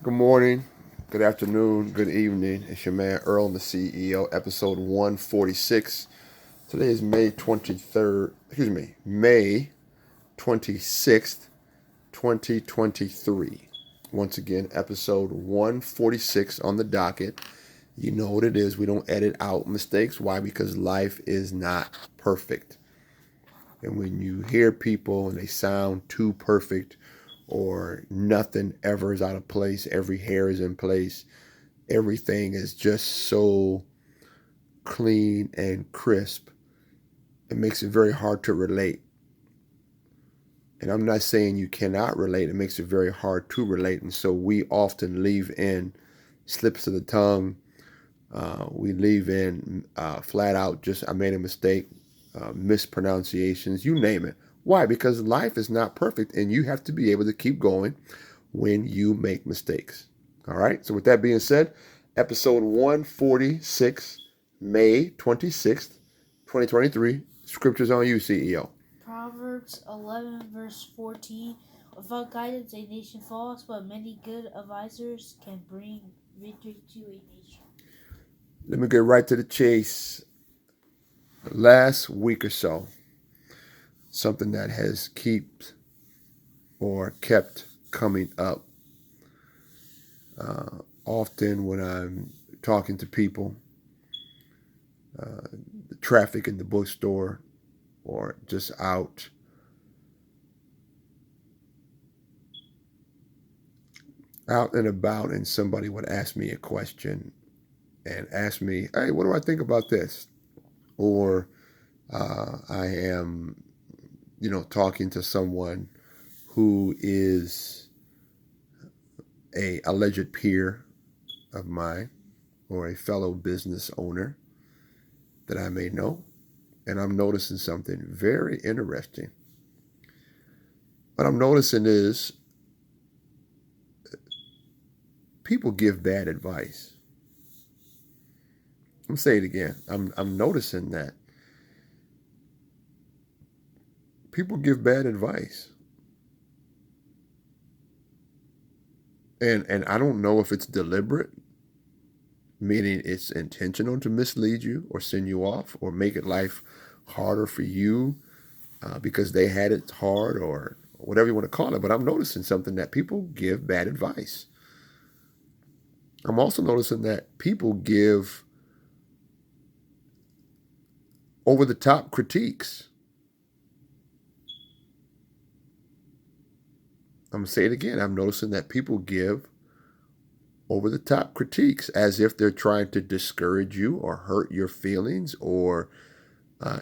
Good morning, good afternoon, good evening. It's your man Earl, the CEO, episode 146. Today is May 23rd, May 26th, 2023. Once again, episode 146 on the docket. You know what it is. We don't edit out mistakes. Why? Because life is not perfect. And when you hear people and they sound too perfect, or nothing ever is out of place, every hair is in place, everything is just so clean and crisp, it makes it very hard to relate. And I'm not saying you cannot relate, it makes it very hard to relate. And so we often leave in slips of the tongue. We leave in flat out, just I made a mistake, mispronunciations, you name it. Why? Because life is not perfect and you have to be able to keep going when you make mistakes. All right. So with that being said, episode 146, May 26th, 2023. Scriptures on you, CEO. Proverbs 11 verse 14. Without guidance a nation falls, but many good advisors can bring victory to a nation. Let me get right to the chase. Last week or so, something that has kept coming up. Often when I'm talking to people, the traffic in the bookstore, or just out and about, and somebody would ask me a question and ask me, hey, what do I think about this? Or I am, talking to someone who is a alleged peer of mine or a fellow business owner that I may know, and I'm noticing something very interesting. What I'm noticing is people give bad advice. I'm saying it again. I'm noticing that people give bad advice. And I don't know if it's deliberate, meaning it's intentional to mislead you or send you off or make it life harder for you because they had it hard or whatever you want to call it. But I'm noticing something, that people give bad advice. I'm also noticing that people give over the top critiques. I'm going to say it again. I'm noticing that people give over the top critiques as if they're trying to discourage you or hurt your feelings or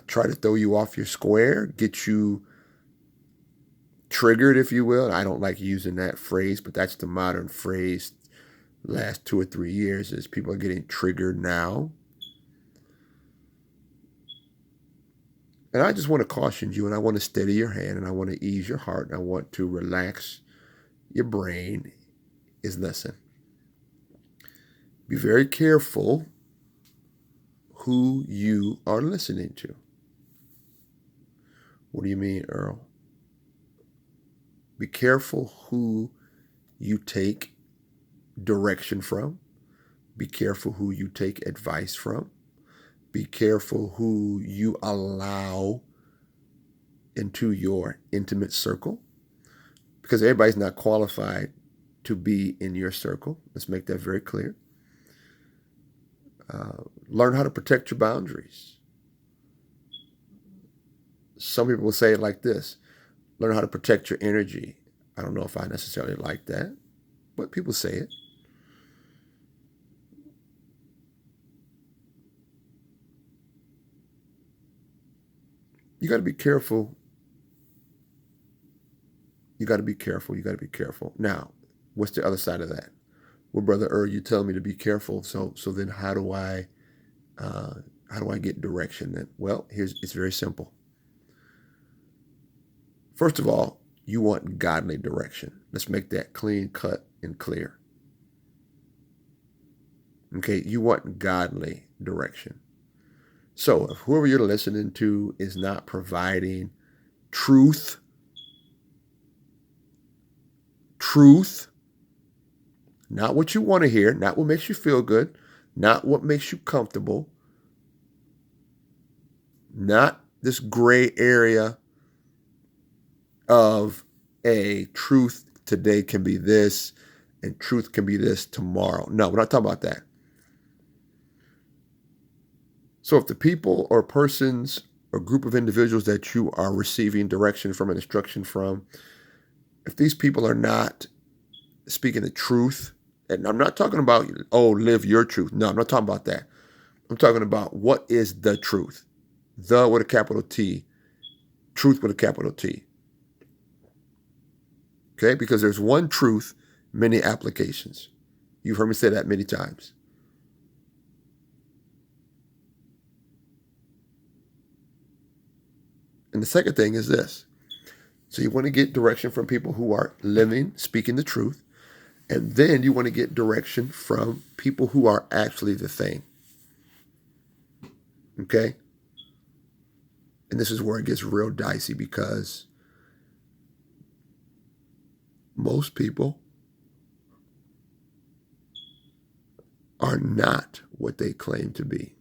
try to throw you off your square, get you triggered, if you will. I don't like using that phrase, but that's the modern phrase last 2 or 3 years, is people are getting triggered now. And I just want to caution you, and I want to steady your hand, and I want to ease your heart, and I want to relax your brain. Is listen. Be very careful who you are listening to. What do you mean, Earl? Be careful who you take direction from. Be careful who you take advice from. Be careful who you allow into your intimate circle, because everybody's not qualified to be in your circle. Let's make that very clear. Learn how to protect your boundaries. Some people will say it like this: learn how to protect your energy. I don't know if I necessarily like that, but people say it. You got to be careful. You got to be careful. You got to be careful. Now, what's the other side of that? Well, Brother Earl, you tell me to be careful. So then how do I get direction then? Well, it's very simple. First of all, you want godly direction. Let's make that clean cut and clear. Okay, you want godly direction. So if whoever you're listening to is not providing truth, Not what you want to hear, not what makes you feel good, not what makes you comfortable, not this gray area of a truth today can be this and truth can be this tomorrow. No, we're not talking about that. So if the people or persons or group of individuals that you are receiving direction from and instruction from, if these people are not speaking the truth, and I'm not talking about, oh, live your truth. No, I'm not talking about that. I'm talking about what is the truth. The with a capital T, truth with a capital T. Okay, because there's one truth, many applications. You've heard me say that many times. And the second thing is this. So you want to get direction from people who are living, speaking the truth. And then you want to get direction from people who are actually the thing. Okay? And this is where it gets real dicey, because most people are not what they claim to be.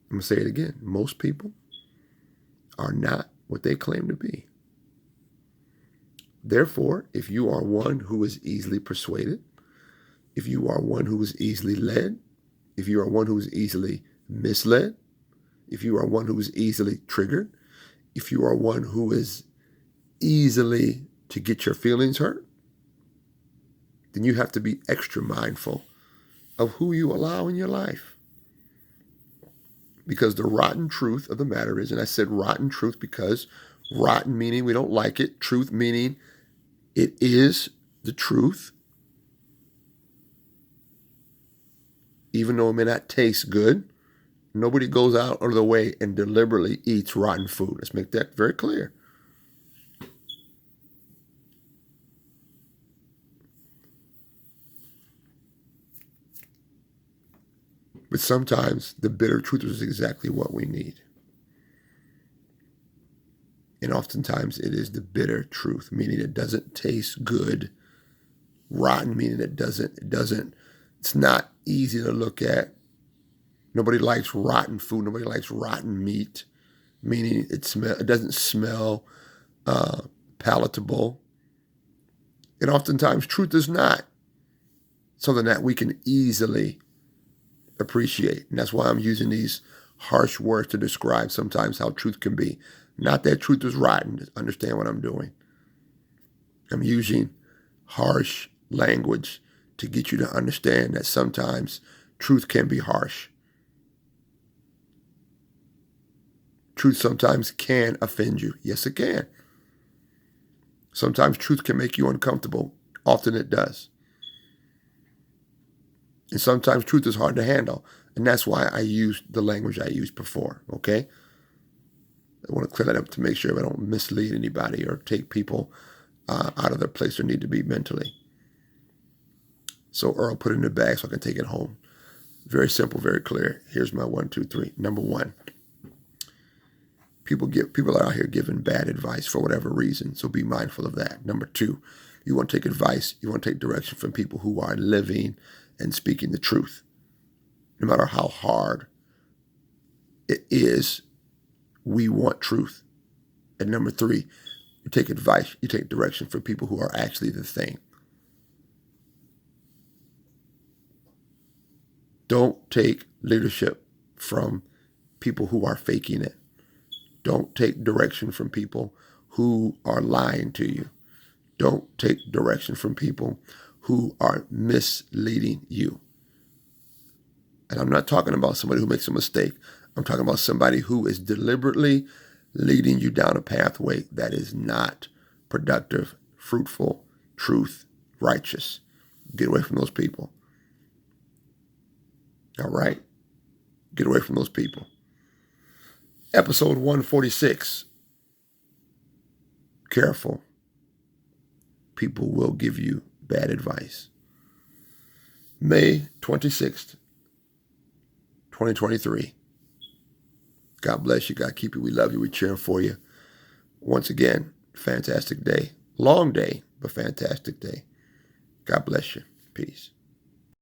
I'm going to say it again. Most people are not what they claim to be. Therefore, if you are one who is easily persuaded, if you are one who is easily led, if you are one who is easily misled, if you are one who is easily triggered, if you are one who is easily to get your feelings hurt, then you have to be extra mindful of who you allow in your life. Because the rotten truth of the matter is, and I said rotten truth because rotten meaning we don't like it, truth meaning it is the truth, even though it may not taste good. Nobody goes out of their way and deliberately eats rotten food. Let's make that very clear. But sometimes the bitter truth is exactly what we need. And oftentimes it is the bitter truth, meaning it doesn't taste good. Rotten, meaning it's not easy to look at. Nobody likes rotten food. Nobody likes rotten meat, meaning it doesn't smell palatable. And oftentimes truth is not something that we can easily appreciate. And that's why I'm using these harsh words to describe sometimes how truth can be. Not that truth is rotten. Just understand what I'm doing. I'm using harsh language to get you to understand that sometimes truth can be harsh. Truth sometimes can offend you. Yes, it can. Sometimes truth can make you uncomfortable. Often it does. And sometimes truth is hard to handle. And that's why I used the language I used before, okay? I want to clear that up to make sure I don't mislead anybody or take people out of their place they need to be mentally. So Earl, put it in the bag so I can take it home. Very simple, very clear. Here's my 1, 2, 3. Number one, people are out here giving bad advice for whatever reason, so be mindful of that. Number two, you want to take advice, you want to take direction from people who are living and speaking the truth. No matter how hard it is, we want truth. And number three, you take advice, you take direction from people who are actually the thing. Don't take leadership from people who are faking it. Don't take direction from people who are lying to you. Don't take direction from people who are misleading you. And I'm not talking about somebody who makes a mistake. I'm talking about somebody who is deliberately leading you down a pathway that is not productive, fruitful, truth, righteous. Get away from those people. All right? Get away from those people. Episode 146. Careful. People will give you bad advice. May 26th, 2023. God bless you. God keep you. We love you. We're cheering for you. Once again, fantastic day. Long day, but fantastic day. God bless you. Peace.